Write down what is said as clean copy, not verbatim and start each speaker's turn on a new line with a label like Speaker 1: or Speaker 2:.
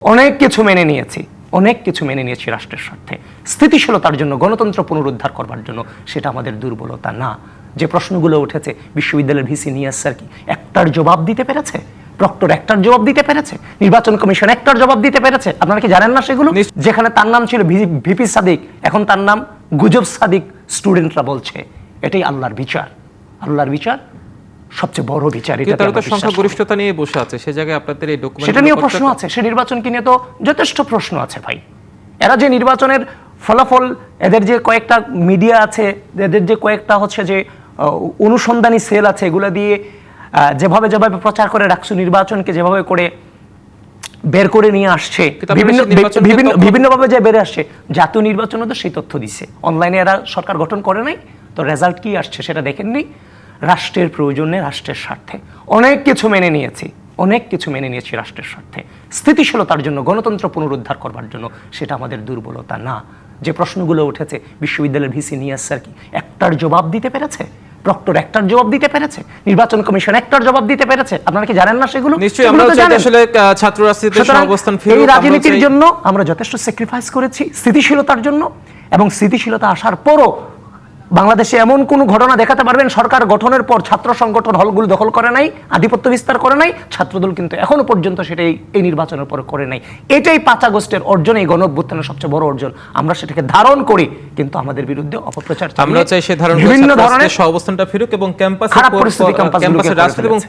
Speaker 1: অনেক কিছু মেনে নিয়েছি রাষ্ট্রের স্বার্থে, স্থিতিশীলতার জন্য, গণতন্ত্র পুনরুদ্ধার করবার জন্য। সেটা আমাদের দুর্বলতা না। যে প্রশ্নগুলো উঠেছে, বিশ্ববিদ্যালয়ের ভিসি নিয়াজ স্যার কি একটার জবাব দিতে পেরেছে? প্রক্টর একটার জবাব দিতে পেরেছে? নির্বাচন কমিশন একটার জবাব দিতে পেরেছে? আপনারা কি জানেন না সেগুলো? যেখানে তার নাম ছিল ভিপি সাদিক, এখন তার নাম গুজব সাদিক। স্টুডেন্টরা বলছে এটাই আল্লাহর বিচার। আল্লাহর বিচার সবচেয়ে বড় বিচার।
Speaker 2: এটা তো সংখ্যাগরিষ্ঠতা নিয়ে বসে আছে, সেই জায়গায় আপনাদের এই ডকুমেন্ট,
Speaker 1: সেটা নিয়ে প্রশ্ন আছে। সে নির্বাচনকে নিয়ে তো যথেষ্ট প্রশ্ন আছে ভাই। এরা যে নির্বাচনের ফলাফল, এদের যে কয়েকটা মিডিয়া আছে, এদের যে কয়েকটা হচ্ছে যে অনুসন্ধানী সেল আছে, এগুলো দিয়ে যেভাবে প্রচার করে রাখছে, নির্বাচনকে যেভাবে করে বের করে নিয়ে আসছে, বিভিন্নভাবে যে বেড়ে আসছে, জাতীয় নির্বাচনও তো সেই তথ্য দিছে। অনলাইনে এরা সরকার গঠন করে নাই, তো রেজাল্ট কি আসছে সেটা দেখেননি। রাষ্ট্রের প্রয়োজনে, রাষ্ট্রের স্বার্থে অনেক কিছু মেনে নিয়েছি রাষ্ট্রের স্বার্থে, স্থিতিশীলতার জন্য, গণতন্ত্র পুনরুদ্ধার করবার জন্য। সেটা আমাদের দুর্বলতা না। যে প্রশ্নগুলো উঠেছে, বিশ্ববিদ্যালয়ের ভিসি নিয়াজ স্যার কি একটার জবাব দিতে পেরেছে? প্রক্টর একটার জবাব দিতে পেরেছে? নির্বাচন কমিশন একটার জবাব দিতে পেরেছে? আপনারা কি জানেন না সেগুলো?
Speaker 2: নিশ্চয়ই আমরা আসলে ছাত্র রাজনীতির অবস্থান ফিরে
Speaker 1: এই রাজনীতির জন্য আমরা যথেষ্ট স্যাক্রিফাইস করেছি, স্থিতিশীলতার জন্য। এবং স্থিতিশীলতা আসার পরও বাংলাদেশে এমন কোন ঘটনা দেখাতে পারবেন সরকার গঠনের পর ছাত্র সংগঠন হলগুলো দখল করে নাই, আধিপত্য বিস্তার করে নাই? ছাত্রদল কিন্তু এখনো পর্যন্ত সেটাই এই নির্বাচনের পর করে নাই। এটাই ৫ আগস্টের অর্জন, এই গণ অভ্যুত্থানের সবচেয়ে বড় অর্জন। আমরা সেটাকে ধারণ করি, কিন্তু আমাদের বিরুদ্ধে অপপ্রচার,
Speaker 2: আমরা চাই সে ধারণ
Speaker 1: বিভিন্ন ধরনের
Speaker 2: অবস্থানটা ফিরুক এবং ক্যাম্পাসে
Speaker 1: খারাপ পরিস্থিতি, ক্যাম্পাসের রাজনীতি এবং